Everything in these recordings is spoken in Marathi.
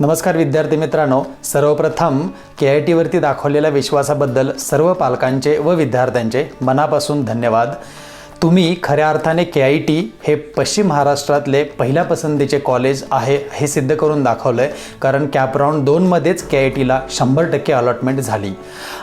नमस्कार विद्यार्थी मित्रांनो, सर्वप्रथम KIT वरती दाखवलेल्या विश्वासाबद्दल सर्व पालकांचे व विद्यार्थ्यांचे मनापासून धन्यवाद। तुम्ही खऱ्या अर्थाने KIT हे पश्चिम महाराष्ट्रातले पहिल्या पसंतीचे कॉलेज आहे हे सिद्ध करून दाखवलंय, कारण कॅप राऊंड 2 मध्येच KITला 100% अलॉटमेंट झाली।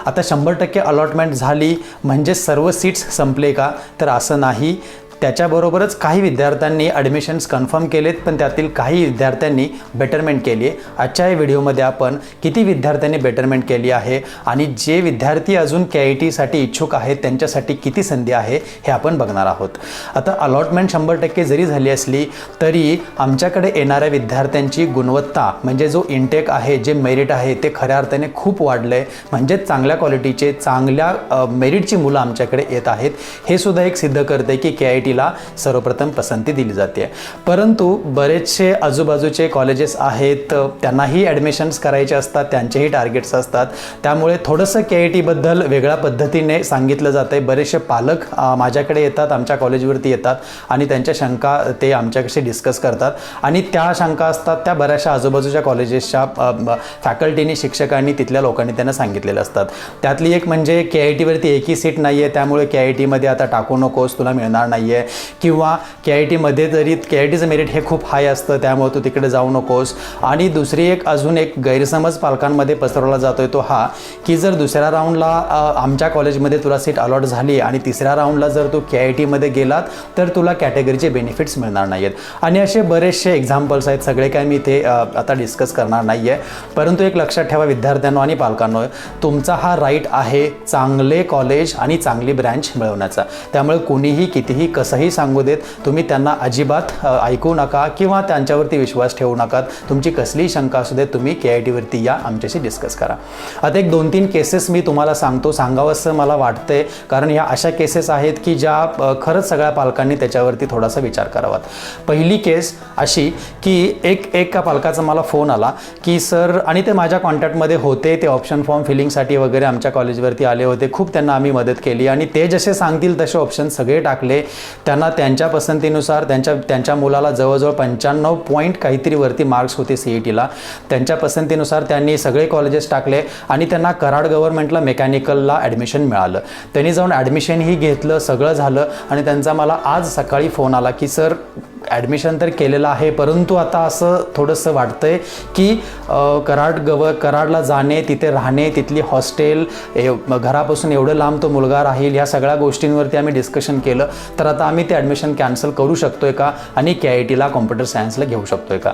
आता 100% अलॉटमेंट झाली म्हणजे सर्व सीट्स संपले का? तर असं नाही। त्याच्याबरोबरच काही विद्यार्थ्यांनी ॲडमिशन्स कन्फर्म केलेत, पण त्यातील काही विद्यार्थ्यांनी बेटरमेंट केली आहे। आजच्या या व्हिडिओमध्ये आपण किती विद्यार्थ्यांनी बेटरमेंट केली आहे आणि जे विद्यार्थी अजून KITसाठी इच्छुक आहेत त्यांच्यासाठी किती संधी आहे हे आपण बघणार आहोत। आता अलॉटमेंट 100% जरी झाली असली तरी आमच्याकडे येणाऱ्या विद्यार्थ्यांची गुणवत्ता म्हणजे जो इनटेक आहे, जे मेरिट आहे ते खऱ्या अर्थाने खूप वाढलं आहे। म्हणजे चांगल्या क्वालिटीचे, चांगल्या मेरिटची मुलं आमच्याकडे येत आहेत। हे सुद्धा एक सिद्ध करते की KITला सर्वप्रथम पसंती दिली जाते। परंतु बरेचसे आजूबाजूचे कॉलेजेस आहेत, त्यांनाही ॲडमिशन्स करायचे असतात, त्यांचेही टार्गेट्स असतात। त्यामुळे थोडंसं KIT बद्दल वेगळ्या पद्धतीने सांगितलं जातं आहे। बरेचसे पालक माझ्याकडे येतात, आमच्या कॉलेजवरती येतात आणि त्यांच्या शंका ते आमच्याशी डिस्कस करतात आणि त्या शंका असतात त्या बऱ्याचशा आजूबाजूच्या कॉलेजेसच्या फॅकल्टीनी, शिक्षकांनी, तिथल्या लोकांनी त्यांना सांगितलेलं असतात। त्यातली एक म्हणजे KIT वरती एकही सीट नाही आहे, त्यामुळे KITमध्ये आता टाकू नकोस, तुला मिळणार नाही आहे। किंवा KITमध्ये जरी KITचं मेरिट हे खूप हाय असतं, त्यामुळे तू तिकडे जाऊ नकोस। आणि दुसरी अजून एक गैरसमज पालकांमध्ये पसरवला जातोय तो हा की जर दुसऱ्या राऊंडला आमच्या कॉलेजमध्ये तुला सीट अलॉट झाली आणि तिसऱ्या राऊंडला जर तू KITमध्ये गेलात तर तुला कॅटेगरीचे बेनिफिट्स मिळणार नाहीत। आणि असे बरेचसे एक्झाम्पल्स आहेत, सगळे काय मी इथे आता डिस्कस करणार नाही आहे। परंतु एक लक्षात ठेवा विद्यार्थ्यांनो आणि पालकांनो, तुमचा हा राईट आहे चांगले कॉलेज आणि चांगली ब्रँच मिळवण्याचा। त्यामुळे कोणीही कितीही कसंही सांगू देत, तुम्ही त्यांना अजिबात ऐकू नका किंवा त्यांच्यावरती विश्वास ठेवू नका। तुमची कसलीही शंका असू दे, तुम्ही KITवरती या, आमच्याशी डिस्कस करा। आता एक 2-3 केसेस मी तुम्हाला सांगावंसं मला वाटतंय, कारण ह्या अशा केसेस आहेत की ज्या खरंच सगळ्या पालकांनी त्याच्यावरती थोडासा विचार करावा। पहिली केस अशी की एका पालकाचा मला फोन आला की सर, आणि ते माझ्या कॉन्टॅक्टमध्ये होते, ते ऑप्शन फॉर्म फिलिंगसाठी वगैरे आमच्या कॉलेजवरती आले होते, खूप त्यांना आम्ही मदत केली आणि ते जसे सांगतील तसे ऑप्शन सगळे टाकले। त्यांना त्यांच्या पसंतीनुसार त्यांच्या मुलाला जवळजवळ 95 पॉईंट काहीतरी वरती मार्क्स होते CETला। त्यांच्या पसंतीनुसार त्यांनी सगळे कॉलेजेस टाकले आणि त्यांना कराड गव्हर्नमेंटला मेकॅनिकलला ॲडमिशन मिळालं। त्यांनी जाऊन ॲडमिशनही घेतलं, सगळं झालं आणि त्यांचा मला आज सकाळी फोन आला की सर, ॲडमिशन तर केलेलं आहे, परंतु आता असं थोडंसं वाटतंय की कराडला जाणे, तिथे राहणे, तिथली हॉस्टेल, घरापासून एवढं लांब तो मुलगा राहील, ह्या सगळ्या गोष्टींवरती आम्ही डिस्कशन केलं, तर आता आम्ही ते ॲडमिशन कॅन्सल करू शकतोय का आणि KITला कॉम्प्युटर सायन्सला घेऊ शकतोय का?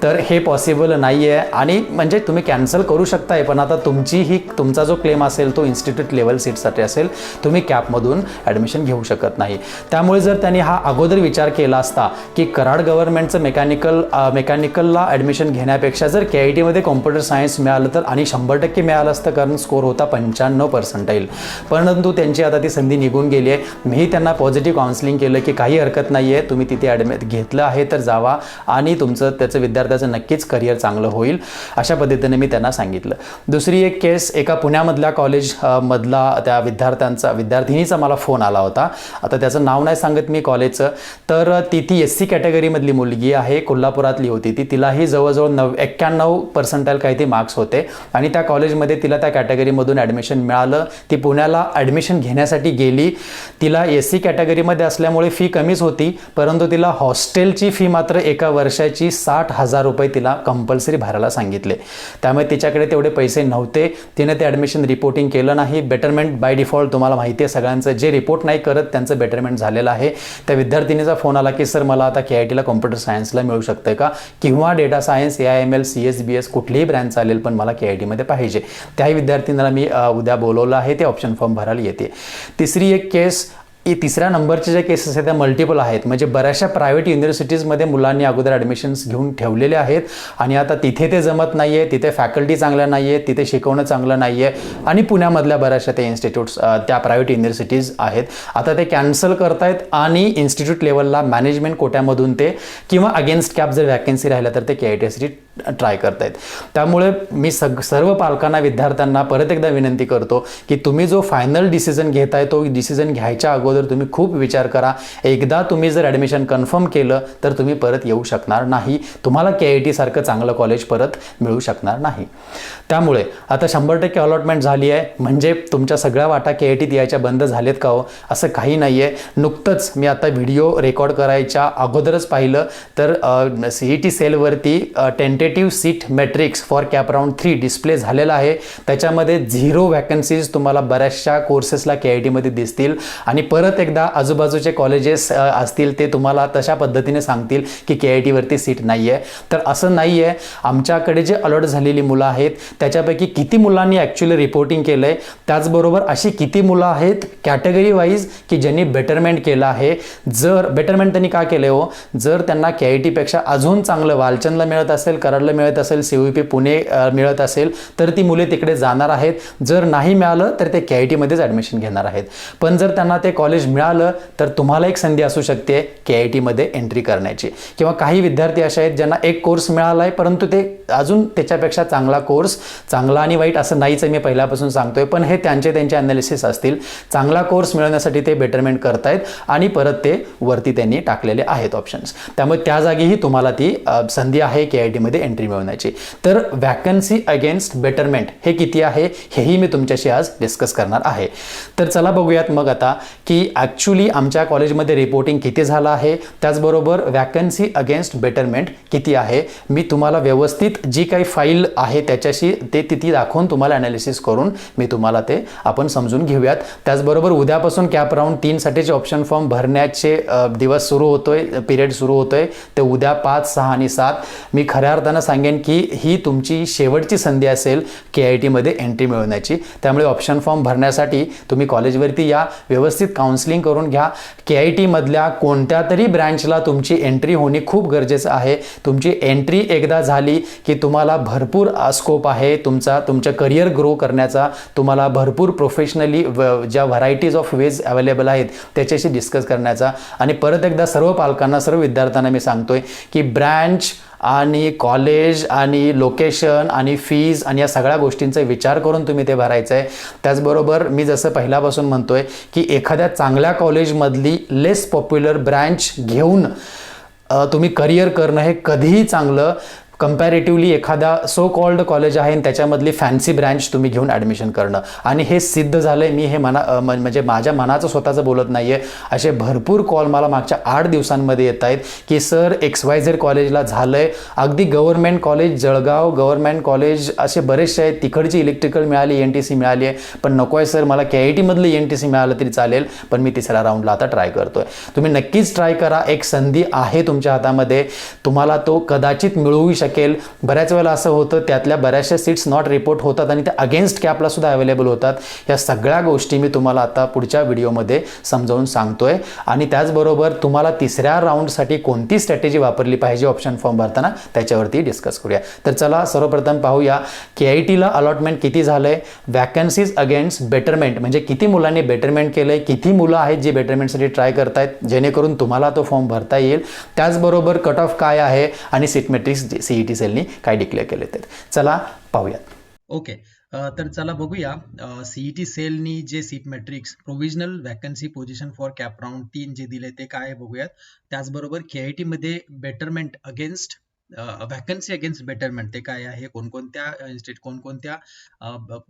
तर हे पॉसिबल नाही आहे। आणि म्हणजे तुम्ही कॅन्सल करू शकताय, पण आता तुमचा जो क्लेम असेल तो इन्स्टिट्यूट लेवल सीटसाठी असेल, तुम्ही कॅपमधून ॲडमिशन घेऊ शकत नाही। त्यामुळे जर त्यांनी हा अगोदर विचार केला असता की कराड गव्हर्नमेंटचं मेकॅनिकलला ॲडमिशन घेण्यापेक्षा जर KITमध्ये कॉम्प्युटर सायन्स मिळालं तर, आणि 100% मिळालं असतं, कारण स्कोर होता 95%, परंतु त्यांची आता ती संधी निघून गेली आहे। मीही त्यांना पॉझिटिव्ह काउन्सिलिंग केलं की काही हरकत नाही आहे, तुम्ही तिथे घेतलं आहे तर जावा आणि त्याचं विद्यार्थ्याचं नक्कीच करिअर चांगलं होईल, अशा पद्धतीने मी त्यांना सांगितलं। दुसरी एक केस, एका पुण्यामधल्या कॉलेजमधला त्या विद्यार्थिनीचा मला फोन आला होता। आता त्याचं नाव नाही सांगत मी कॉलेजचं, तर ती SC कॅटेगरीमधली मुलगी आहे, कोल्हापुरातली होती ती। तिलाही जवळजवळ 91% काही ते मार्क्स होते आणि त्या कॉलेजमध्ये तिला त्या कॅटेगरीमधून ॲडमिशन मिळालं। ती पुण्याला ॲडमिशन घेण्यासाठी गेली। तिला SC कॅटेगरीमध्ये असल्यामुळे फी कमीच होती, परंतु तिला हॉस्टेलची फी मात्र एका वर्षाची 60,000 रुपये तिला कंपल्सरी भरायला सांगितले। त्यामुळे तिच्याकडे तेवढे पैसे नव्हते, तिने ते ॲडमिशन रिपोर्टिंग केलं नाही। बेटरमेंट बाय डिफॉल्ट तुम्हाला माहिती आहे सगळ्यांचं, जे रिपोर्ट नाही करत त्यांचं बेटरमेंट झालेलं आहे। त्या विद्यार्थिनीचा फोन आला की सर, मला आता KITला कॉम्प्युटर सायन्सला मिळू शकतं का, किंवा डेटा सायन्स, AIML, CS कुठलीही ब्रँच चालेल, पण मला KITमध्ये पाहिजे। त्याही विद्यार्थ्यांना मी उद्या बोलवलं आहे, ते ऑप्शन फॉर्म भरायला येते। तिसरी एक केस, तिसऱ्या नंबरचे जे केसेस आहेत त्या मल्टिपल आहेत, म्हणजे बऱ्याचशा प्रायव्हेट युनिव्हर्सिटीजमध्ये मुलांनी अगोदर ॲडमिशन्स घेऊन ठेवलेले आहेत आणि आता तिथे ते जमत नाही आहे, तिथे फॅकल्टी चांगल्या नाही आहेत, तिथे शिकवणं चांगलं नाही आहे आणि पुण्यामधल्या बऱ्याचशा ते इन्स्टिट्यूट्स, त्या प्रायव्हेट युनिव्हर्सिटीज आहेत, आता ते कॅन्सल करतायत आणि इन्स्टिट्यूट लेवलला मॅनेजमेंट कोट्यामधून ते, किंवा अगेन्स्ट कॅप जर वॅकन्सी राहिल्या तर ते KITसाठी ट्राय करतायत. त्यामुळे मी सर्व पालकांना, विद्यार्थ्यांना परत एकदा विनंती करतो की तुम्ही जो फायनल डिसिजन घेताय तो डिसिजन घ्यायच्या अगोदर तुम्ही खूप विचार करा. एकदा तुम्ही जर ॲडमिशन कन्फर्म केलं तर तुम्ही परत येऊ शकणार नाही, तुम्हाला KIT सारखं चांगलं कॉलेज परत मिळू शकणार नाही. त्यामुळे आता 100% अलॉटमेंट झाली आहे म्हणजे तुमच्या सगळ्या वाटा KITत यायच्या बंद झालेत का हो? असं काही नाही आहे. नुकतंच मी आता व्हिडिओ रेकॉर्ड करायच्या अगोदरच पाहिलं तर CET सेलवरती tentative seat matrix for CAP round 3 display झालेला आहे. त्याच्यामध्ये 0 वॅकन्सीज तुम्हाला बऱ्याचशा कोर्सेसला KITमध्ये दिसतील आणि परत एकदा आजूबाजूचे कॉलेजेस असतील ते तुम्हाला तशा पद्धतीने सांगतील की KITवरती सीट नाही आहे. तर असं नाही आहे. आमच्याकडे जे अलॉट झालेली मुलं आहेत त्याच्यापैकी किती मुलांनी ॲक्च्युली रिपोर्टिंग केलं आहे, त्याचबरोबर अशी किती मुलं आहेत कॅटेगरी वाईज की ज्यांनी बेटरमेंट केलं आहे. जर बेटरमेंट त्यांनी का केलं हो, जर त्यांना KITपेक्षा अजून चांगलं वालचंदला मिळत असेल, कराडला मिळत असेल, CUP पुणे मिळत असेल तर ती मुले तिकडे जाणार आहेत. जर नाही मिळालं तर ते KITमध्येच ॲडमिशन घेणार आहेत. पण जर त्यांना ते कॉलेज मिळालं तर तुम्हाला एक संधी असू शकते KITमध्ये एंट्री करण्याची. किंवा काही विद्यार्थी असे आहेत ज्यांना एक कोर्स मिळाला आहे परंतु ते अजून त्याच्यापेक्षा चांगला कोर्स, चांगला आणि वाईट असं नाहीच आहे मी पहिल्यापासून सांगतोय, पण हे त्यांचे ॲनालिसिस असतील. चांगला कोर्स मिळवण्यासाठी ते बेटरमेंट करतायत आणि परत ते वरती त्यांनी टाकलेले आहेत ऑप्शन्स. त्यामुळे त्या जागीही तुम्हाला ती संधी आहे KITमध्ये एंट्री मिळवण्याची. तर वॅकन्सी अगेन्स्ट बेटरमेंट हे किती आहे हेही मी तुमच्याशी आज डिस्कस करणार आहे. तर चला बघूयात मग आता की ॲक्च्युली आमच्या कॉलेजमध्ये रिपोर्टिंग किती झालं आहे, त्याचबरोबर वॅकन्सी अगेन्स्ट बेटरमेंट किती आहे. मी तुम्हाला व्यवस्थित जी काही फाईल आहे त्याच्याशी ती दाखवून तुम्हाला ॲनालिसिस करून मी तुम्हाला ते आपण समजून घेऊयात. त्याचबरोबर उद्यापासून कॅप राऊंड 3 साठीचे ऑप्शन फॉर्म भरण्याचे दिवस सुरू होतोय, पिरियड सुरू होतोय. ते उद्या 5, 6 आणि 7 मी खऱ्या अर्थानं सांगेन की ही तुमची शेवटची संधी असेल KITमध्ये एंट्री मिळवण्याची. त्यामुळे ऑप्शन फॉर्म भरण्यासाठी तुम्ही कॉलेजवरती या, व्यवस्थित काउन्सिलिंग करून घ्या. KITमधल्या कोणत्या तरी ब्रँचला तुमची एंट्री होणे खूप गरजेचं आहे. तुमची एंट्री एकदा झाली की तुम्हाला भरपूर स्कोप आहे तुमचं करिअर ग्रो करण्याचा. तुम्हाला भरपूर प्रोफेशनली ज्या व्हरायटीज ऑफ वेज अवेलेबल आहेत त्याच्याशी डिस्कस करण्याचा. आणि परत एकदा सर्व पालकांना, सर्व विद्यार्थ्यांना मी सांगतोय की ब्रँच आणि कॉलेज आणि लोकेशन आणि फीज आणि या सगळ्या गोष्टींचा विचार करून तुम्ही ते भरायचं आहे. त्याचबरोबर मी जसं पहिल्यापासून म्हणतोय की एखाद्या चांगल्या कॉलेजमधली लेस पॉप्युलर ब्रँच घेऊन तुम्ही करिअर करणं हे कधीही चांगलं. कंपॅरेटिव्हली एखादा सो कॉल्ड कॉलेज आहे आणि त्याच्यामधली फॅन्सी ब्रँच तुम्ही घेऊन ॲडमिशन करणं, आणि हे सिद्ध झालंय. मी हे म्हणजे माझ्या मनाचं स्वतःचं बोलत नाहीये. असे भरपूर कॉल मला मागच्या 8 दिवसांमध्ये येत आहेत की सर XYZ कॉलेजला झालंय. अगदी government college, Jalgaon government college असे बरेचसे आहेत, तिकडची इलेक्ट्रिकल मिळाली, ENTC मिळाली आहे, पण नको आहे सर मला KITमधलं ENTC मिळालं तरी चालेल, पण मी तिसऱ्या राऊंडला आता ट्राय करतोय. तुम्ही नक्कीच ट्राय करा. एक संधी आहे तुमच्या हातामध्ये, तुम्हाला तो कदाचित मिळवू शकेल. बऱ्याच वेळेला असं होतं त्यातल्या बऱ्याचशा सीट्स नॉट रिपोर्ट होतात आणि त्या अगेन्स्ट कॅपला सुद्धा अवेलेबल होतात. या सगळ्या गोष्टी मी तुम्हाला आता पुढच्या व्हिडिओमध्ये समजावून सांगतोय. आणि त्याचबरोबर तुम्हाला तिसऱ्या राऊंडसाठी कोणती स्ट्रॅटेजी वापरली पाहिजे ऑप्शन फॉर्म भरताना त्याच्यावरती डिस्कस करूया. तर चला सर्वप्रथम पाहूया KITला अलॉटमेंट किती झालंय, वॅकन्सीज अगेन्स्ट बेटरमेंट म्हणजे किती मुलांनी बेटरमेंट केलंय, किती मुलं आहेत जी बेटरमेंटसाठी ट्राय करतायत जेणेकरून तुम्हाला तो फॉर्म भरता येईल. त्याचबरोबर कट ऑफ काय आहे आणि सीट मॅट्रिक्स CET सेलनी काय डिक्लेअर केले ते चला पाहूयात. ओके, तर चला बघूया CET सेलनी जे seat matrix provisional vacancy position for CAP round 3 जे दिले ते काय बघूयात. त्याचबरोबर KITमध्ये betterment against vacancy against betterment ते काय आहे, कोणकोणत्या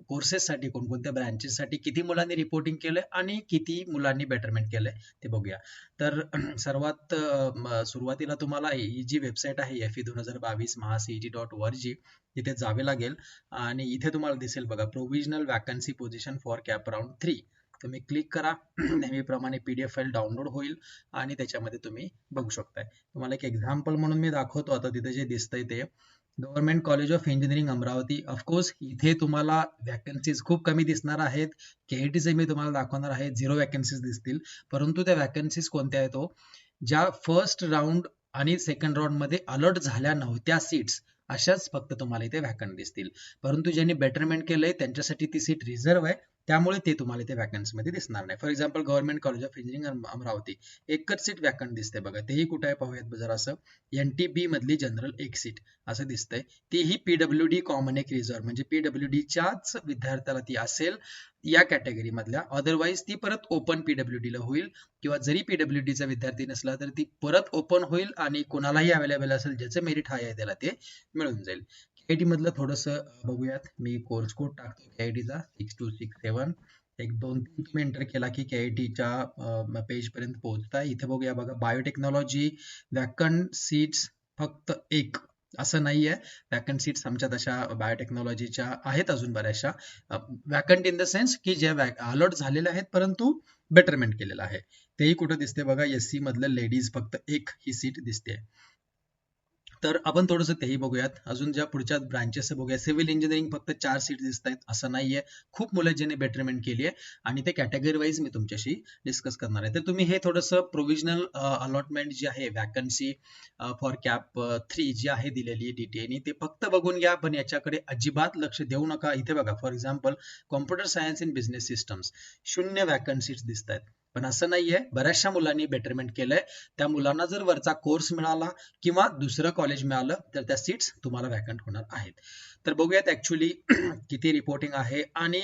कोर्सेससाठी, कोणकोणत्या ब्रँचेससाठी किती मुलांनी रिपोर्टिंग केलंय आणि किती मुलांनी बेटरमेंट केलंय ते बघूया. तर सर्वात सुरुवातीला तुम्हाला ही जी वेबसाईट आहे FE2022 mahacet.org तिथे जावे लागेल आणि इथे तुम्हाला दिसेल बघा provisional vacancy position for CAP round 3. तुम्ही क्लिक करा, नेहमीप्रमाणे PDF फाईल डाउनलोड होईल आणि त्याच्यामध्ये तुम्ही बघू शकताय. तुम्हाला एक एक्झाम्पल म्हणून मी दाखवतो. आता तिथे जे दिसतंय ते government college of engineering Amravati. Of course इथे तुम्हाला वॅकन्सीज खूप कमी दिसणार आहेत. KITचे मी तुम्हाला दाखवणार आहे 0 वॅकन्सीज दिसतील, परंतु त्या वॅकन्सीज कोणत्या आहेत तो ज्या फर्स्ट राऊंड आणि सेकंड राऊंड मध्ये अलॉट झाल्या नव्हत्या सीट्स अशाच फक्त तुम्हाला इथे वॅकंट दिसतील. परंतु ज्यांनी बेटरमेंट केलंय त्यांच्यासाठी ती सीट रिझर्व्ह आहे, त्यामुळे ते तुम्हाला इथे वॅकन्सी मध्ये दिसणार नाही. For example government college of engineering Amravati एकच सीट वॅकंट दिसते बघा. तेही कुठे आहे पाहूयात जरा असं. NTB मधली जनरल एक सीट असं दिसतंय. तीही PWD कॉमन एक रिझर्व्ह म्हणजे PWDच्याच विद्यार्थ्याला ती असेल या कॅटेगरी मधल्या. अदरवाईज ती परत ओपन PWD ला होईल किंवा जरी PWD चा विद्यार्थी नसला तर ती परत ओपन होईल आणि कोणालाही अवेलेबल असेल ज्याचं मेरिट हाय आहे त्याला ते मिळून जाईल. KIT मधलं थोडंसं बघूयात. मी कोर्स कोड टाकतो KIT चा 6267. एक 2-3 तुम्ही एंटर केला की KIT च्या पेज पर्यंत पोहोचताय. इथे बघूया बघा बायोटेक्नॉलॉजी वॅकंट सीट्स फक्त एक असं नाहीये. वॅकंट सीट्स आमच्या तशा बायोटेक्नॉलॉजीच्या आहेत अजून बऱ्याचशा. वॅकंट इन द सेन्स की जे अलॉट झालेले आहेत परंतु बेटरमेंट केलेलं आहे. तेही कुठं दिसते बघा. SC मधलं लेडीज फक्त एक ही सीट दिसते. तर आपण थोडंसं तेही बघूयात. अजून ज्या पुढच्या ब्रांचेस बघूया. सिव्हिल इंजिनिअरिंग फक्त 4 सीट दिसत आहेत असं नाहीये. खूप मुलं ज्यांनी बेटरमेंट केली आहे आणि ते कॅटेगरी वाईज मी तुमच्याशी डिस्कस करणार आहे. तर तुम्ही हे थोडंसं प्रोव्हिजनल अलॉटमेंट जी आहे वॅकन्सी फॉर कॅप 3 जी आहे दिलेली DTA ते फक्त बघून घ्या. पण याच्याकडे अजिबात लक्ष देऊ नका. इथे बघा for example computer science in business systems 0 vacancies दिसत आहेत. पण असं नाहीये. बऱ्याचशा मुलांनी बेटरमेंट केलंय. त्या मुलांना जर वरचा कोर्स मिळाला किंवा दुसरं कॉलेज मिळालं तर त्या सीट्स तुम्हाला वॅकंट होणार आहेत. तर बघूयात ऍक्च्युली किती रिपोर्टिंग आहे आणि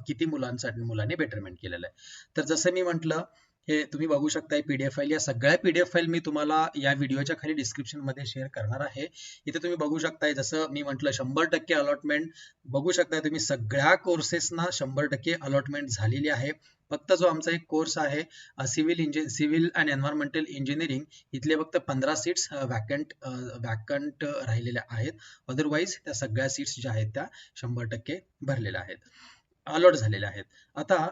किती मुलांनी बेटरमेंट केलेलं आहे. तर जसं मी म्हटलं हे तुम्ही बघू शकताय PDF फाईल. या सगळ्या PDF फाईल मी तुम्हाला या व्हिडिओच्या खाली डिस्क्रिप्शन मध्ये शेअर करणार आहे. इथे तुम्ही बघू शकताय जसं मी म्हटलं 100% अलॉटमेंट बघू शकताय तुम्ही. सगळ्या कोर्सेसना 100% अलॉटमेंट झालेली आहे. फक्त जो आमचा एक कोर्स आहे सिव्हिल अँड एन्व्हायरमेंटल इंजिनिअरिंग इथले फक्त 15 सीट्स वॅकंट राहिलेल्या आहेत. अदरवाईज त्या सगळ्या सीट्स ज्या आहेत त्या 100% भरलेल्या आहेत, अलॉट झालेल्या आहेत. आता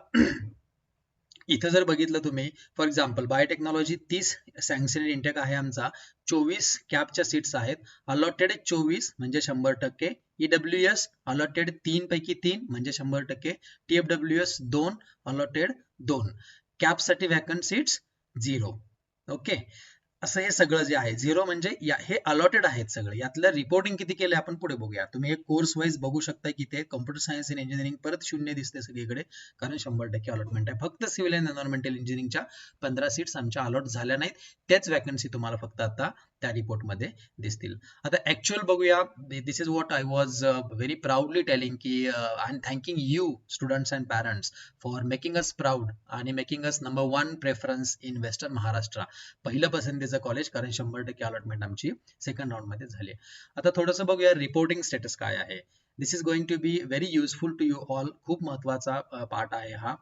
इथं जर बघितलं तुम्ही फॉर एक्झाम्पल बायोटेक्नॉलॉजी 30 सँक्शनड इंटेक आहे आमचा. 24 कॅपच्या सीट्स आहेत. अलॉटेड 24 म्हणजे 100%. EWS अलॉटेड 3 पैकी 3 म्हणजे 100%. TFWS 2 allotted 2. कॅपसाठी वॅकंट सीट्स 0. ओके. असं हे सगळं जे आहे 0 म्हणजे हे अलॉटेड आहेत सगळे. यातलं रिपोर्टिंग किती केलं आपण पुढे बघूया. तुम्ही एक कोर्स वाईज बघू शकता की ते कॉम्प्युटर सायन्स इन इंजिनिअरिंग परत 0 दिसते सगळीकडे कारण 100% अलॉटमेंट आहे. फक्त सिव्हिल अँड एन्व्हायरमेंटल इंजिनिअरिंगच्या 15 सीट्स आमच्या अलॉट झाल्या नाहीत. त्याच वॅकन्सी तुम्हाला फक्त आता त्या रिपोर्टमध्ये दिसतील. आता ऍक्च्युअल बघूया. This is what I was very proudly telling की I am thanking you students and parents for making us proud आणि making us number 1 preference in western Maharashtra. पहिलं पसंतीचं कॉलेज कारण 100% अलॉटमेंट आमची सेकंड राऊंड मध्ये झाली. आता थोडंसं बघूया रिपोर्टिंग स्टेटस काय आहे. This is going to be very useful to you all. खूप महत्वाचा पार्ट आहे हा.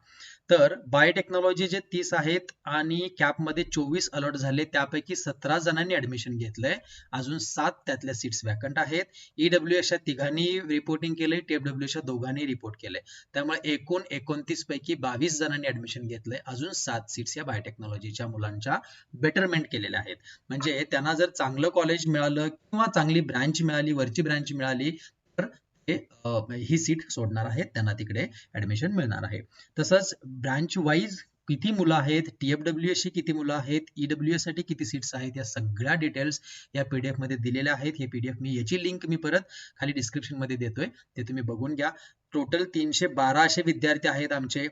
तर बायोटेक्नॉलॉजी जे 30 आहेत आणि कॅपमध्ये 24 अलॉट झाले. त्यापैकी 17 जणांनी ऍडमिशन घेतलंय. अजून 7 त्यातल्या सीट्स वॅकंट आहेत. EWS तिघांनी रिपोर्टिंग केलंय. TFWS दोघांनी रिपोर्ट केलंय. त्यामुळे एकूण 29 पैकी 22 जणांनी ऍडमिशन घेतलंय. अजून 7 सीट्स या बायोटेक्नॉलॉजीच्या मुलांच्या बेटरमेंट केलेल्या आहेत. म्हणजे त्यांना जर चांगलं कॉलेज मिळालं किंवा चांगली ब्रांच मिळाली, वरची ब्रांच मिळाली तर ही सीट सोडणार आहेत. त्यांना तिकडे ऍडमिशन मिळणार आहे. तसंच ब्रांच वाईज किती मुलं आहेत, TFWS ची किती मुलं आहेत, EWS साठी किती सीट्स आहेत, या सगळ्या डिटेल्स या PDF मध्ये दिलेल्या आहेत. हे PDF याची लिंक मी परत खाली डिस्क्रिप्शन मध्ये देतोय. ते तुम्ही बघून घ्या. टोटल 312 असे विद्यार्थी आहेत आमचे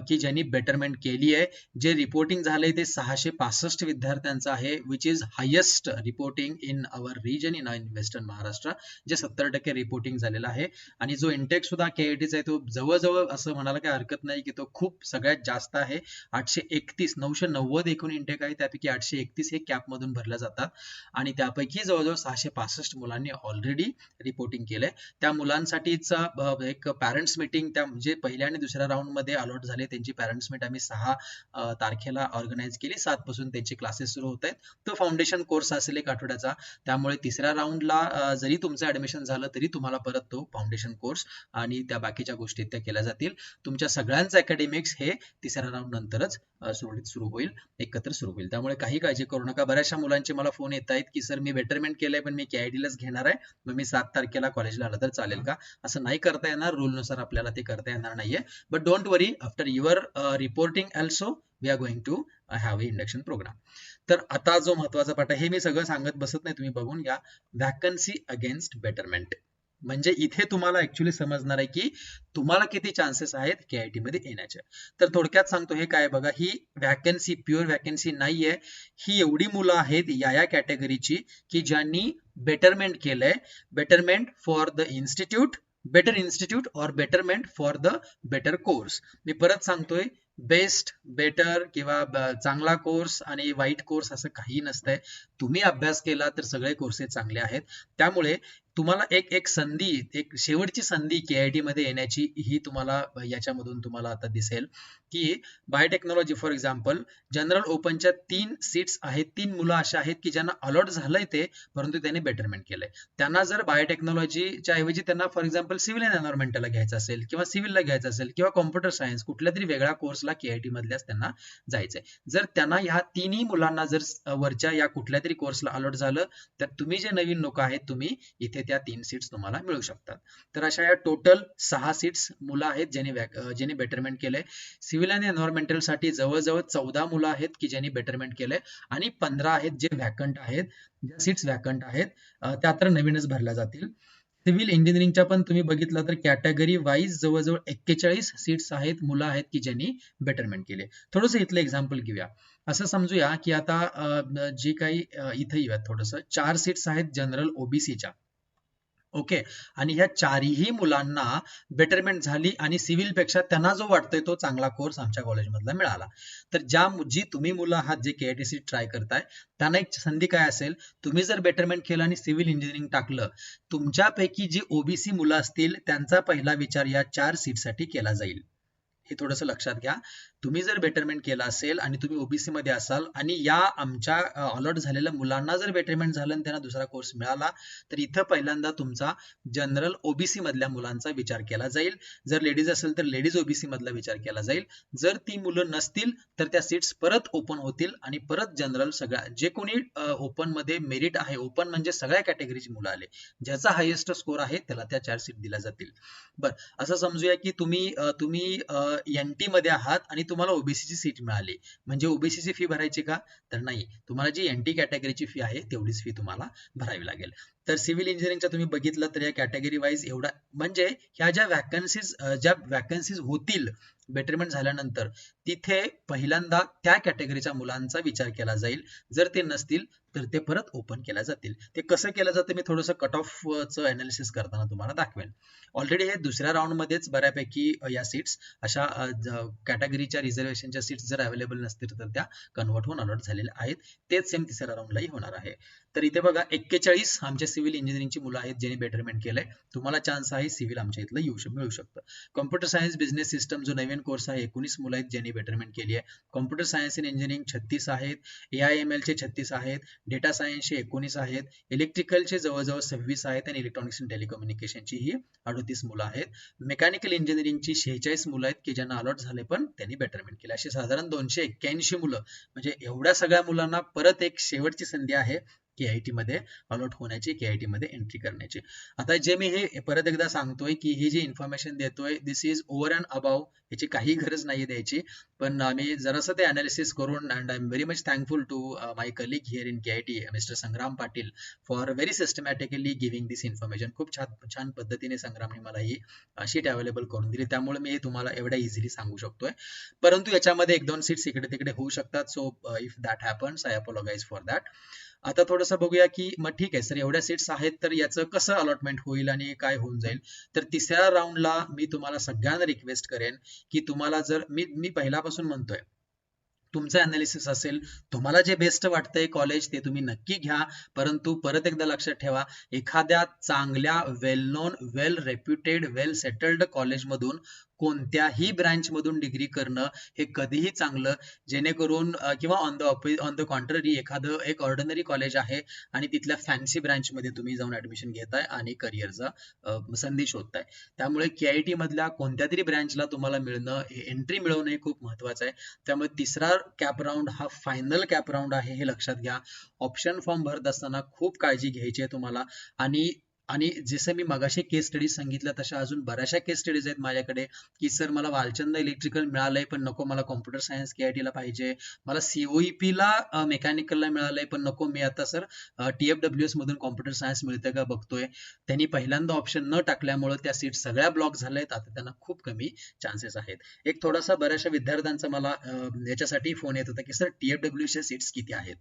की ज्यांनी बेटरमेंट केली आहे. जे रिपोर्टिंग झालंय ते 665 विद्यार्थ्यांचं आहे. Which is highest reporting in our region in western Maharashtra. जे 70% रिपोर्टिंग झालेलं आहे. आणि जो इंटेक सुद्धा KITचा आहे तो जवळजवळ असं म्हणायला काही हरकत नाही की तो खूप सगळ्यात जास्त आहे. 831 990 एकूण इंटेक आहे. त्यापैकी 831 हे कॅप मधून भरल्या जातात आणि त्यापैकी जवळजवळ 665 मुलांनी ऑलरेडी रिपोर्टिंग केलंय. त्या मुलांसाठीचा एक पॅरेंट्स मीटिंग त्या म्हणजे पहिल्या आणि दुसऱ्या राऊंड मध्ये अलॉट झाले. त्यांची पॅरेंट्स मीट आम्ही 6 तारखेला ऑर्गनाईज केली. 7 पासून त्यांचे क्लासेस सुरू होत आहेत. तो फाउंडेशन कोर्स असेल 1 आठवड्याचा. त्यामुळे तिसऱ्या राऊंडला जरी तुमचं ऍडमिशन झालं तरी तुम्हाला परत तो फाउंडेशन कोर्स आणि त्या बाकीच्या गोष्टी त्या केल्या जातील. तुमच्या सगळ्यांचं अकॅडमिक्स हे तिसऱ्या राऊंड नंतरच सुरू होईल, एकत्र सुरू होईल. त्यामुळे काही काळजी करू नका. बऱ्याचशा मुलांचे मला फोन येत आहेत की सर मी बेटरमेंट केलंय पण मी KITलाच घेणार आहे, मग मी 7 तारखेला कॉलेजला आलं तर चालेल का? असं नाही करता येणार. रूलनुसार आपल्याला ते करता येणार नाहीये. But don't worry, after your reporting also we are going to have a induction program. तर आता जो महत्वाचा पाठ आहे हे मी सगळं सांगत बसत नाही, तुम्ही बघून घ्या. Vacancy against betterment. म्हणजे इथे तुम्हाला ऍक्च्युली समजणार आहे की तुम्हाला किती चान्सेस आहेत केआयटी मध्ये येण्याचे. तर थोडक्यात सांगतो, हे काय बघा, ही व्हॅकन्सी प्युअर व्हॅकन्सी नाहीये. ही एवढी मुलं आहेत या कॅटेगरीची की ज्यांनी बेटरमेंट केलंय, betterment for the institute, better institute और betterment for the better course. मी परत सांगतोय, बेस्ट, बेटर किंवा चांगला कोर्स आणि वाईट कोर्स असं काही नसतंय. तुम्ही अभ्यास केला तर सगळे कोर्सेस चांगले आहेत. त्यामुळे तुम्हाला एक संधी, एक शेवटची संधी केआयटी मध्ये येण्याची ही तुम्हाला याच्यामधून तुम्हाला आता दिसेल की बायोटेक्नॉलॉजी फॉर एक्झाम्पल, जनरल ओपनच्या 3 सीट्स आहेत. 3 मुलं अशा आहेत की ज्यांना अलॉट झालंय ते, परंतु त्यांनी बेटरमेंट केलंय. त्यांना जर बायोटेक्नॉलॉजीच्या ऐवजी त्यांना फॉर एक्झाम्पल सिव्हिल अँड एन्व्हायरमेंटला घ्यायचं असेल किंवा सिव्हिलला घ्यायचं असेल किंवा कॉम्प्युटर सायन्स कुठल्या तरी वेगळ्या कोर्सला केआयटी मधल्याच त्यांना जायचंय. जर त्यांना ह्या तिन्ही मुलांना जर वरच्या या कुठल्या तरी कोर्सला अलॉट झालं, तर तुम्ही जे नवीन लोक आहेत, तुम्ही इथे त्या 3 सीट्स तुम्हाला मिळू शकतात. तर अशा या टोटल 6 सीट्स मुलं आहेत ज्यांनी बेटरमेंट केलंय. सिव्हिल आणि एन्व्हायरमेंटल साठी जवळजवळ 14 मुलं आहेत की ज्यांनी बेटरमेंट केलंय आणि 15 आहेत जे व्हॅकंट आहेत. ज्या सीट्स व्हॅकंट आहेत त्या तर नवीनच भरल्या जातील. सिव्हिल इंजिनिअरिंगच्या पण तुम्ही बघितलं तर कॅटेगरी वाईज जवळजवळ 41 सीट्स आहेत, मुलं आहेत की ज्यांनी बेटरमेंट केले. थोडंसं इथलं एक्झाम्पल घेऊया. असं समजूया की आता जे काही इथे येऊयात, थोडंसं 4 सीट्स आहेत जनरल ओबीसीच्या. ओके, आणि ह्या चारही मुलांना बेटरमेंट झाली आणि सिव्हिल पेक्षा त्यांना जो वाटतोय तो चांगला कोर्स आमच्या कॉलेजमधला मिळाला. तर जी तुम्ही मुलं आहात जे केआयटीसी ट्राय करताय, त्यांना एक संधी काय असेल, तुम्ही जर बेटरमेंट केलं आणि सिव्हिल इंजिनिअरिंग टाकलं, तुमच्यापैकी जी ओबीसी मुलं असतील त्यांचा पहिला विचार या 4 सीटसाठी केला जाईल. हे थोडंसं लक्षात घ्या. तुम्ही जर बेटरमेंट केलं असेल आणि तुम्ही ओबीसी मध्ये असाल आणि या आमच्या अलॉट झालेल्या मुलांना जर बेटरमेंट झालं आणि त्यांना दुसरा कोर्स मिळाला, तर इथं पहिल्यांदा तुमचा जनरल ओबीसी मधल्या मुलांचा विचार केला जाईल. जर लेडीज असेल तर लेडीज ओबीसी मधला विचार केला जाईल. जर ती मुलं नसतील तर त्या सीट्स परत ओपन होतील आणि परत जनरल सगळ्या जे कोणी ओपन मध्ये मेरिट आहे, ओपन म्हणजे सगळ्या कॅटेगरीची मुलं आले, ज्याचा हायेस्ट स्कोर आहे त्याला त्या 4 सीट दिल्या जातील. बरं, असं समजूया की तुम्ही एनटी मध्ये आहात आणि तुम्हाला ओबीसीची सीट मिळाली, म्हणजे ओबीसीची फी भरायची का? तर नाही, तुम्हाला जी एनटी कॅटेगरीची फी आहे तेवढीच फी तुम्हाला भरावी लागेल. तर सिव्हिल इंजिनिअरिंगच्या तुम्ही बघितलं तर या कॅटेगरी वाईज एवढा, म्हणजे ह्या ज्या व्हॅकन्सीज होतील बेटरमेंट झाल्यानंतर, तिथे पहिल्यांदा त्या कॅटेगरीच्या मुलांचा विचार केला जाईल. जर ते नसतील तर ते परत ओपन केल्या जातील. ते कसं केलं जातं मी थोडंसं कट ऑफचं अनालिसिस करताना तुम्हाला दाखवेन. ऑलरेडी हे दुसऱ्या राऊंड मध्येच बऱ्यापैकी या सीट्स अशा कॅटेगरीच्या रिझर्वेशनच्या सीट्स जर अवेलेबल नसतील तर त्या कन्वर्ट होऊन अलॉट झालेल्या आहेत. तेच सेम तिसऱ्या राऊंडलाही होणार आहे. तर इथे बघा 41 आमच्या सिव्हिल इंजिनिअरिंगची मुलं आहेत ज्यांनी बेटरमेंट केलंय. तुम्हाला चान्स आहे सिव्हिल आमच्या इथलं मिळू शकतं. कॉम्प्युटर सायन्स बिझनेस सिस्टम जो नवीन कोर्स आहे 19 मुलं आहेत ज्यांनी बेटरमेंट केली आहे. कॉम्प्युटर सायन्स इन इंजिनिअरिंग 36 आहेत. AIML चे 36 आहेत. डेटा सायन्सचे 19 आहेत. इलेक्ट्रिकलचे जवळजवळ 26 आहेत आणि इलेक्ट्रॉनिक्स अँड टेलिकम्युनिकेशनची ही 38 मुलं आहेत. मेकॅनिकल इंजिनिअरिंगची 46 मुलं आहेत की ज्यांना अलॉट झाले पण त्यांनी बेटरमेंट केले. अशी साधारण 281 मुलं, म्हणजे एवढ्या सगळ्या मुलांना परत एक शेवटची संधी आहे केआयटी मध्ये अलॉट होण्याची, केआयटी मध्ये एंट्री करण्याची. आता जे मी हे परत एकदा सांगतोय की ही जी इन्फॉर्मेशन देतोय दिस इज ओव्हर अँड अबाव, याची काही गरज नाही द्यायची, पण आम्ही जरासं ते अनालिसिस करून, and I am very much thankful to my colleague here in KIT mister Sangram Patil for very systematically giving this information. खूप छान पद्धतीने संग्रामने मला ही शीट अवेलेबल करून दिली, त्यामुळे मी हे तुम्हाला एवढ्या इझिली सांगू शकतोय. परंतु याच्यामध्ये 1-2 सीट्स इकडे तिकडे होऊ शकतात. So if that happens I apologise for that. आता थोडंसं बघूया की मग ठीक आहे सर, एवढ्या सीट्स आहेत तर याचं कसं अलॉटमेंट होईल आणि काय होऊन जाईल. तर तिसऱ्या राऊंडला मी तुम्हाला सगळ्यांना रिक्वेस्ट करेन की तुम्हाला जर मी पहिल्यापासून म्हणतोय, तुमचं अनालिसिस असेल, तुम्हाला जे बेस्ट वाटतंय कॉलेज ते तुम्ही नक्की घ्या. परंतु परत एकदा लक्षात ठेवा, एखाद्या चांगल्या वेल नोन, वेल रेप्युटेड, वेल सेटल्ड कॉलेजमधून कोणत्याही ब्रँच मधून डिग्री करणं हे कधीही चांगलं, जेणेकरून किंवा ऑन द कॉन्ट्ररी एखादं एक ऑर्डिनरी कॉलेज आहे आणि तिथल्या फॅन्सी ब्रँच मध्ये तुम्ही जाऊन ऍडमिशन घेताय आणि करिअरचा संधी शोधताय. त्यामुळे केआयटी मधल्या कोणत्या तरी ब्रँचला तुम्हाला मिळणं, एंट्री मिळवणं हे खूप महत्वाचं आहे. त्यामुळे तिसरा कॅप राऊंड हा फायनल कॅप राऊंड आहे, हे लक्षात घ्या. ऑप्शन फॉर्म भरत असताना खूप काळजी घ्यायची आहे तुम्हाला. आणि आणि जसं मी मगाशी केस स्टडीज सांगितल्या तशा अजून बऱ्याचशा केस स्टडीज आहेत माझ्याकडे, की सर मला वालचंद इलेक्ट्रिकल मिळालंय पण नको, मला कॉम्प्युटर सायन्स केआयटी ला पाहिजे. मला सीओईपी ला मेकॅनिकलला मिळालंय पण नको, मी आता सर TFWS मधून कॉम्प्युटर सायन्स मिळतं का बघतोय. त्यांनी पहिल्यांदा ऑप्शन न टाकल्यामुळे त्या सीट सगळ्या ब्लॉक झाल्यात. आता त्यांना खूप कमी चान्सेस आहेत. एक थोडासा बऱ्याचशा विद्यार्थ्यांचा मला याच्यासाठी फोन येत होता की सर TFWS च्या सीट्स किती आहेत.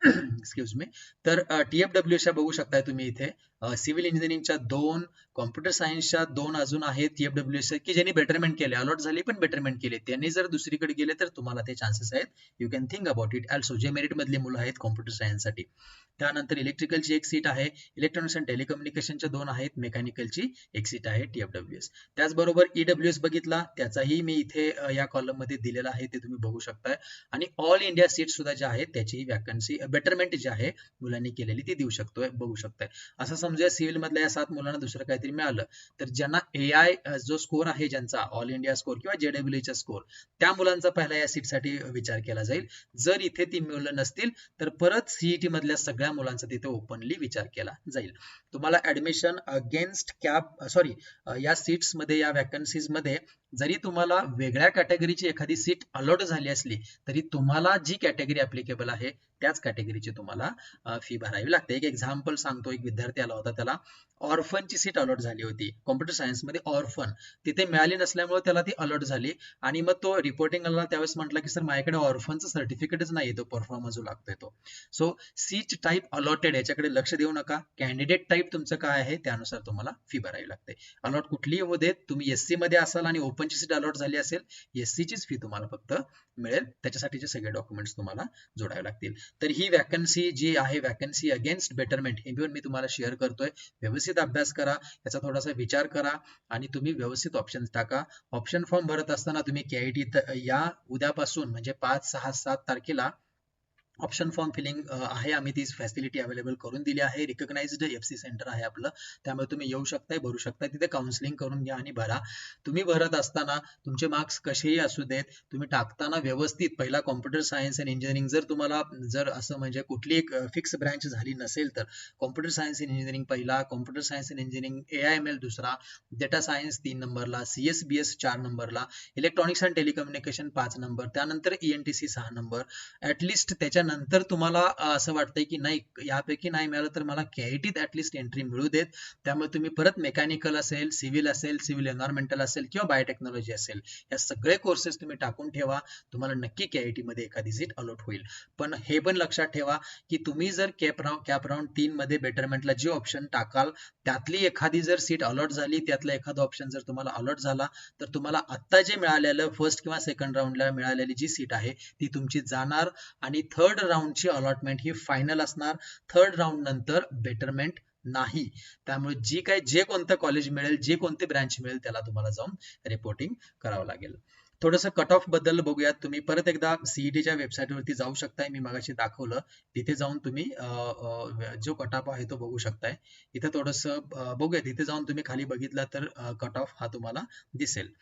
Excuse me. तर TFWS च्या बघू शकताय तुम्ही इथे सिव्हिल इंजिनिअरिंगच्या 2, कॉम्प्युटर सायन्सच्या 2 अजून आहेत TFWS की ज्यांनी बेटरमेंट केले, अलॉट झाली पण बेटरमेंट केले. त्यांनी जर दुसरीकडे गेले तर तुम्हाला ते चान्सेस आहेत. You can think about it also, जे मेरिट मधले मुलं आहेत कॉम्प्युटर सायन्ससाठी. त्यानंतर इलेक्ट्रिकलची एक सीट आहे, इलेक्ट्रॉनिक्स अँड टेलिकम्युनिकेशनच्या 2 आहेत, मेकॅनिकलची एक सीट आहे TFWS. त्याचबरोबर EWS बघितला, त्याचाही मी इथे या कॉलम मध्ये दिलेला आहे, ते तुम्ही बघू शकताय. आणि ऑल इंडिया सीट सुद्धा ज्या आहेत त्याची वॅकन्सी बेटरमेंट जी आहे मुलांनी केलेली ती देऊ शकतोय, बघू शकताय. असं समजूया सिव्हिल मधल्या या 7 मुलांना दुसरं काहीतरी मिळालं तर ज्यांना AI जो स्कोर आहे ज्यांचा ऑल इंडिया स्कोर किंवा JEE चा स्कोर, त्या मुलांचा पहिला या सीटसाठी विचार केला जाईल. जर इथे ती मुलं नसतील तर परत सीईटी मधल्या सगळ्या मुलांचा तिथे ओपनली विचार केला जाईल. तुम्हाला ऍडमिशन अगेन्स्ट कॅप या सीट्स मध्ये, या वॅकन्सीज मध्ये जरी तुम्हाला वेगळ्या कॅटेगरीची एखादी सीट अलॉट झाली असली तरी तुम्हाला जी कॅटेगरी ऍप्लिकेबल आहे त्याच कॅटेगरीची तुम्हाला फी भरावी लागते. एक एक्झाम्पल सांगतो, एक विद्यार्थी आला होता, त्याला ऑर्फनची सीट अलॉट झाली होती कॉम्प्युटर सायन्स मध्ये. ऑर्फन तिथे मिळाली नसल्यामुळे त्याला ती अलॉट झाली आणि मग तो रिपोर्टिंग आला त्यावेळेस म्हटलं की सर माझ्याकडे ऑर्फनचं सर्टिफिकेटच नाही, तो परफॉर्मन्स जो लागतोय तो. सो सीट टाईप अलॉटेड याच्याकडे लक्ष देऊ नका. कॅन्डिडेट टाईप तुमचं काय आहे त्यानुसार तुम्हाला फी भरावी लागते. अलॉट कुठलीही होऊ देत, तुम्ही SC मध्ये असाल आणि ओपनची सीट अलॉट झाली असेल, SC चीच फी तुम्हाला फक्त मिळेल. त्याच्यासाठीचे सगळे डॉक्युमेंट्स तुम्हाला जोडावे लागतील. तर ही वॅकन्सी जी आहे, वॅकन्सी अगेन्स्ट बेटरमेंट, हे पण मी तुम्हाला शेअर करतोय. व्यवस्थित अभ्यास करा, याचा थोडासा विचार करा आणि तुम्ही व्यवस्थित ऑप्शन टाका. ऑप्शन फॉर्म भरत असताना तुम्ही KIT या उद्यापासून म्हणजे 5, 6, 7 तारखेला ऑप्शन फॉर्म फिलिंग आहे, आम्ही ती फॅसिलिटी अवेलेबल करून दिली आहे. रिकग्नाइज्ड FC सेंटर आहे आपलं, त्यामुळे तुम्ही येऊ शकताय, भरू शकताय. तिथे काउन्सिलिंग करून घ्या आणि भरा. तुम्ही भरत असताना तुमचे मार्क्स कसेही असू देत, तुम्ही टाकताना व्यवस्थित पहिला कॉम्प्युटर सायन्स अँड इंजिनिअरिंग, जर तुम्हाला जर असं म्हणजे कुठली एक फिक्स ब्रँच झाली नसेल तर कॉम्प्युटर सायन्स अँड इंजिनिअरिंग पहिला, computer science and engineering AIML दुसरा, डेटा सायन्स 3 नंबरला, CSBS 4 नंबरला, इलेक्ट्रॉनिक्स अँड टेलिकम्युनिकेशन 5 नंबर, त्यानंतर ENTC 6 नंबर. ऍटलिस्ट त्याच्यानंतर तुम्हाला असं वाटतंय की नाही यापैकी नाही मिळालं तर मला KIT ऍटलिस्ट एंट्री मिळू देत. त्यामुळे तुम्ही परत मेकॅनिकल असेल, सिव्हिल एन्व्हायरमेंटल असेल किंवा बायोटेक्नॉलॉजी असेल, या सगळे कोर्सेस तुम्ही टाकून ठेवा. तुम्हाला नक्की KIT मध्ये एखादी सीट अलॉट होईल. पण हे पण लक्षात ठेवा की तुम्ही जर कॅप राऊंड 3 मध्ये बेटरमेंटला जे ऑप्शन टाकाल त्यातली एखादी जर सीट अलॉट झाली, त्यातला एखादा ऑप्शन जर तुम्हाला अलॉट झाला तर तुम्हाला आत्ता जे मिळालेलं फर्स्ट किंवा सेकंड राऊंडला मिळालेली जी सीट आहे ती तुमची जाणार आणि थर्ड राऊंडची अलॉटमेंट ही फायनल असणार. थर्ड राऊंड नंतर बेटरमेंट नाही. त्यामुळे जे कोणतं कॉलेज मिळेल, जे कोणते ब्रँच मिळेल त्याला तुम्हाला जाऊन रिपोर्टिंग करावं लागेल. थोडंसं कट ऑफ बद्दल बघूयात. तुम्ही परत एकदा CETच्या वेबसाईटवरती जाऊ शकताय, मी मगाशी दाखवलं तिथे जाऊन तुम्ही जो कट ऑफ आहे तो बघू शकताय. इथे थोडंसं बघूया, तिथे जाऊन तुम्ही खाली बघितला तर कट ऑफ हा तुम्हाला दिसेल.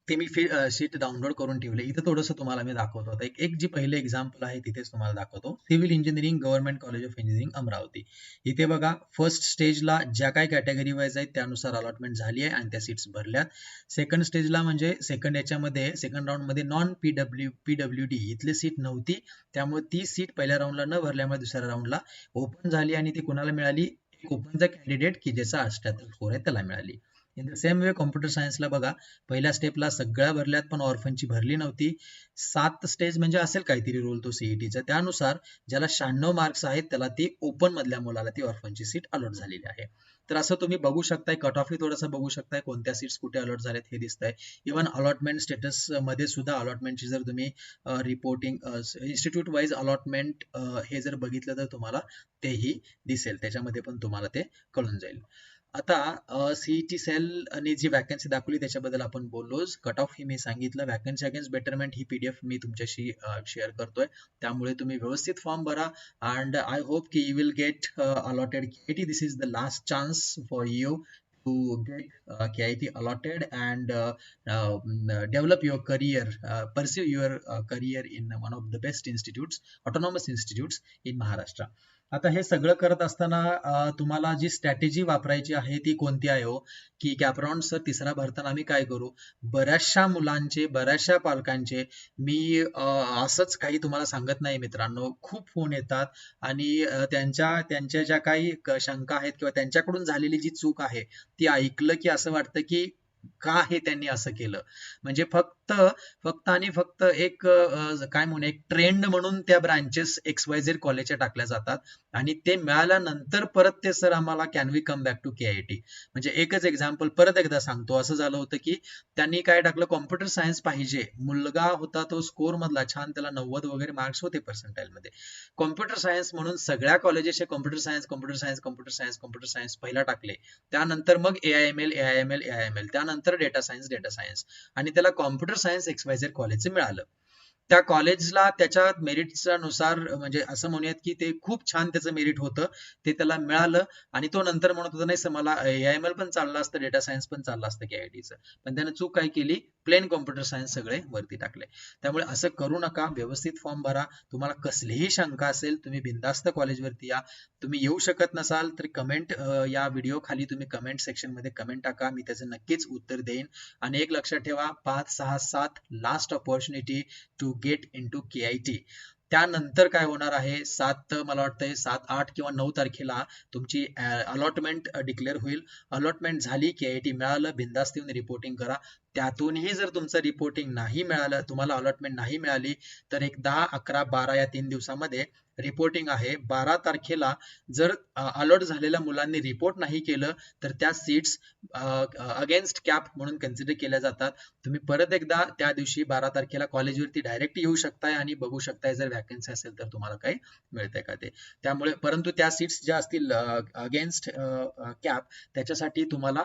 ते मी शीट डाउनलोड करून ठेवले. इथे थोडंसं तुम्हाला मी दाखवतो. आता एक जी पहिले एक्झाम्पल आहे तिथेच तुम्हाला दाखवतो. Civil engineering government college of engineering Amravati. इथे बघा फर्स्ट स्टेजला ज्या काही कॅटेगरी वाईज आहेत त्यानुसार अलॉटमेंट झाली आहे आणि त्या सीट्स भरल्यात. सेकंड स्टेजला म्हणजे सेकंड राऊंड मध्ये नॉन PWD इथली सीट नव्हती, त्यामुळे ती सीट पहिल्या राऊंडला न भरल्यामुळे दुसऱ्या राऊंडला ओपन झाली आणि ती कुणाला मिळाली, एक ओपनचा कॅन्डिडेट की ज्याचा 78 स्कोर आहे त्याला मिळाली. In the same way computer सायन्सला बघा, पहिल्या स्टेपला सगळ्या भरल्यात पण ऑर्फनची भरली नव्हती. 7 स्टेज म्हणजे असेल काहीतरी रोल तो CETचा, त्यानुसार ज्याला 96 मार्क्स आहेत त्याला ती ओपन मधल्या मुलाला ती ऑर्फनची सीट अलॉट झालेली आहे. तर असं तुम्ही बघू शकताय, कट ऑफही थोडंसं बघू शकताय, कोणत्या सीट्स कुठे अलॉट झाल्यात हे दिसतंय. इव्हन अलॉटमेंट स्टेटस मध्ये सुद्धा अलॉटमेंटची जर तुम्ही रिपोर्टिंग इन्स्टिट्यूट वाईज अलॉटमेंट हे जर बघितलं तर तुम्हाला तेही दिसेल, त्याच्यामध्ये पण तुम्हाला ते कळून जाईल. आता CET सेल आणि जी वॅकन्सी दाखवली त्याच्याबद्दल आपण बोललोच. कट ऑफ ही मी सांगितलं. वॅकन्सी अगेन्स्ट बेटरमेंट ही PDF मी तुमच्याशी शेअर करतोय, त्यामुळे तुम्ही व्यवस्थित फॉर्म भरा अँड आय होप की you will get allotted KIT. This is the last chance for you to get KIT allotted and develop your career, pursue your career in one of the best institutes, autonomous institutes in Maharashtra. आता हे सगळं करत असताना तुम्हाला जी स्ट्रॅटेजी वापरायची आहे ती कोणती आहे हो? की कॅपराऊंड सर तिसरा भरताना आम्ही काय करू? बऱ्याचशा मुलांचे, बऱ्याचशा पालकांचे मी असंच काही तुम्हाला सांगत नाही मित्रांनो, खूप फोन येतात आणि त्यांच्या ज्या काही शंका आहेत किंवा त्यांच्याकडून झालेली जी चूक आहे, ती ऐकलं की असं वाटतं की का हे त्यांनी असं केलं? म्हणजे फक्त आणि फक्त एक काय म्हणू एक ट्रेंड म्हणून त्या ब्रांचेस XYZ कॉलेजच्या टाकल्या जातात आणि ते मिळाल्यानंतर परत ते सर आम्हाला can we come back to KIT. म्हणजे एकच एक्झाम्पल परत एकदा सांगतो. असं झालं होतं की त्यांनी काय टाकलं कॉम्प्युटर सायन्स पाहिजे. मुलगा होता तो स्कोर मधला छान त्याला 90 वगैरे मार्क्स होते पर्सेंटाईल मध्ये. कॉम्प्युटर सायन्स म्हणून सगळ्या कॉलेजेसचे computer science, computer science, computer science, computer science पहिला टाकले. त्यानंतर मग AIML, त्यानंतर डेटा सायन्स आणि त्याला कॉम्प्युटर सायन्स XYZ कॉलेजचं मिळालं. त्या कॉलेजला त्याच्या मेरिटच्या नुसार म्हणजे असं म्हणूयात की ते खूप छान त्याचं मेरिट होतं. ते त्याला मिळालं आणि तो नंतर म्हणत होता नाही सर मला AIML पण चाललं असतं, डेटा सायन्स पण चाललं असतं KITचं. पण त्याने चूक काय केली? प्लेन कॉम्प्युटर सायन्स सगळे वरती टाकले. त्यामुळे असं करू नका. व्यवस्थित फॉर्म भरा. तुम्हाला कसलीही शंका असेल तुम्ही बिनधास्त कॉलेजवरती या. तुम्ही येऊ शकत नसाल तर कमेंट या व्हिडिओ खाली तुम्ही कमेंट सेक्शन मध्ये कमेंट टाका. मी त्याचं नक्कीच उत्तर देईन. आणि एक लक्षात ठेवा 5, 6, 7 last opportunity to get into KIT. त्यानंतर काय होणार आहे? मला वाटतंय 7, 8 किंवा 9 तारखेला तुमची अलॉटमेंट डिक्लेअर होईल. अलॉटमेंट झाली, KIT मिळालं, बिनधास्त येऊन रिपोर्टिंग करा. त्यातूनही जर तुमचं रिपोर्टिंग नाही मिळालं, तुम्हाला अलॉटमेंट नाही मिळाली, तर एक 10, 11, 12 या 3 दिवसामध्ये रिपोर्टिंग आहे. 12 तारखेला जर अलॉट झालेल्या मुलांनी रिपोर्ट नाही केलं, तर त्या सीट्स अगेन्स्ट कॅप म्हणून कन्सिडर केल्या जातात. तुम्ही परत एकदा त्या दिवशी 12 तारखेला कॉलेजवरती डायरेक्ट येऊ शकताय आणि बघू शकताय जर वॅकन्सी असेल तर तुम्हाला काही मिळतंय का ते. त्यामुळे परंतु त्या सीट्स ज्या असतील अगेन्स्ट कॅप त्याच्यासाठी तुम्हाला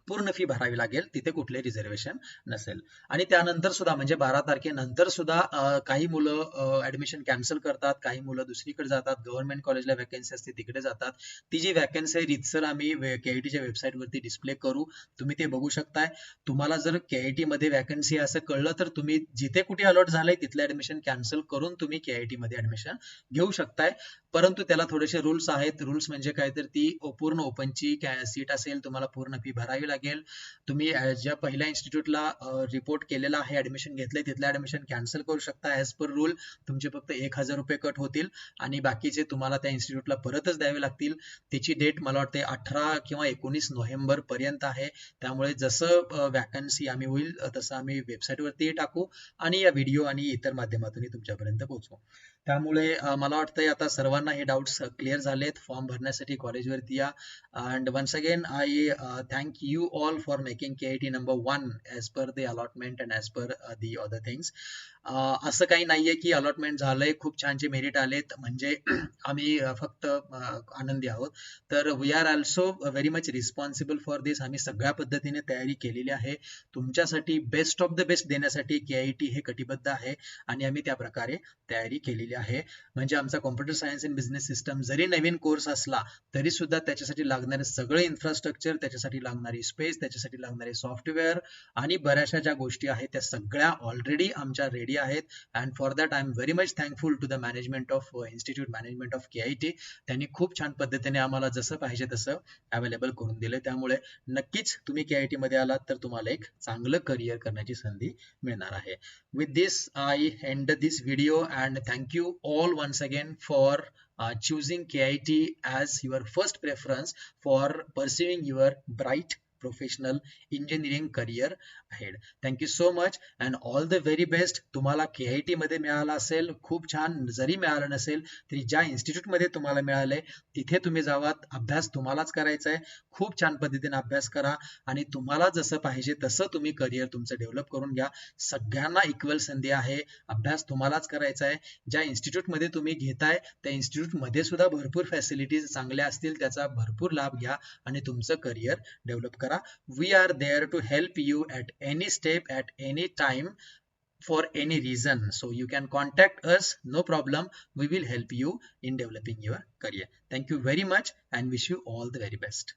पूर्ण फी भरावी लागेल. तिथे कुठले रिझर्वेशन नसेल. आणि त्यानंतर सुद्धा म्हणजे 12 तारखेनंतर सुद्धा काही मुलं ऍडमिशन कॅन्सल करतात, काही मुलं दुसरीकडे जातात, गव्हर्नमेंट कॉलेजला वॅकन्सी असते तिकडे जातात. ती जी वॅकन्सी आहे रीतसर आम्ही KITच्या वेबसाईटवरती डिस्प्ले करू. तुम्ही ते बघू शकताय. तुम्हाला जर KIT मध्ये वॅकन्सी असं कळलं तर तुम्ही जिथे कुठे अलॉट झालंय तिथलं ऍडमिशन कॅन्सल करून तुम्ही KIT मध्ये ऍडमिशन घेऊ शकताय. परंतु त्याला थोडेसे रूल्स आहेत. रूल्स म्हणजे काय तर ती पूर्ण ओपनची सीट असेल, तुम्हाला पूर्ण फी भरावी लागेल. तुम्ही ज्या पहिल्या इन्स्टिट्यूटला रिपोर्ट केलेला आहे, ऍडमिशन घेतलंय तिथलं ऍडमिशन कॅन्सल करू शकता. ऍज पर रूल तुमचे फक्त 1,000 रुपये कट होतील आणि बाकीचे तुम्हाला त्या इन्स्टिट्यूटला परतच द्यावे लागतील. त्याची डेट मला वाटते 18 किंवा 19 नोव्हेंबर पर्यंत आहे. त्यामुळे जसं वॅकन्सी आम्ही होईल तसं आम्ही वेबसाईटवरती टाकू आणि या व्हिडिओ आणि इतर माध्यमातून तुमच्यापर्यंत पोहोचवू. त्यामुळे मला वाटतंय आता सर्वांना हे डाऊट्स क्लिअर झालेत. फॉर्म भरण्यासाठी कॉलेजवरती या. And once again, I thank you all for making KIT number 1 as per the allotment and as per the other things. असं काही नाहीये की अलॉटमेंट झालंय, खूप छानचे मेरिट आलेत म्हणजे आम्ही फक्त आनंदी आहोत. तर we are also very much responsible for this. आम्ही सगळ्या पद्धतीने तयारी केलेली आहे. तुमच्यासाठी बेस्ट ऑफ द बेस्ट देण्यासाठी KIT हे कटिबद्ध आहे आणि आम्ही त्या प्रकारे तयारी केलेली आहे. म्हणजे आमचा computer science in business system जरी नवीन कोर्स असला तरी सुद्धा त्याच्यासाठी लागणारे सगळे इन्फ्रास्ट्रक्चर, त्याच्यासाठी लागणारी स्पेस, त्याच्यासाठी लागणारे सॉफ्टवेअर आणि बऱ्याचशा ज्या गोष्टी आहेत त्या सगळ्या ऑलरेडी आमच्या रेडी आहेत. And for that I am very much thankful to the management of institute management of KIT. त्यांनी खूप छान पद्धतीने आम्हाला जसं पाहिजे तसं अवेलेबल करून दिलं. त्यामुळे नक्कीच तुम्ही KIT मध्ये आलात तर तुम्हाला एक चांगलं करिअर करण्याची संधी मिळणार आहे. With this, I end this video and thank you all once again for choosing KIT as your first preference for pursuing your bright professional engineering career ahead. Thank you so much and all the very best. तुम्हाला KIT मध्ये मिळालं असेल खूप छान. जरी मिळालं नसेल तरी ज्या इन्स्टिट्यूट मध्ये तुम्हाला मिळालंय तिथे तुम्ही जावात. अभ्यास तुम्हालाच करायचा आहे. खूप छान पद्धतीने अभ्यास करा आणि तुम्हाला जसं पाहिजे तसं तुम्ही करिअर तुमचं डेव्हलप करून घ्या. सगळ्यांना इक्वल संधी आहे. अभ्यास तुम्हालाच करायचा आहे. ज्या इन्स्टिट्यूट मध्ये तुम्ही घेताय त्या इन्स्टिट्यूट मध्ये सुद्धा भरपूर फॅसिलिटीज चांगल्या असतील, त्याचा भरपूर लाभ घ्या आणि तुमचं करिअर डेव्हलप करा. We are there to help you at any step, at any time, for any reason. So you can contact us, no problem. We will help you in developing your career. Thank you very much and wish you all the very best.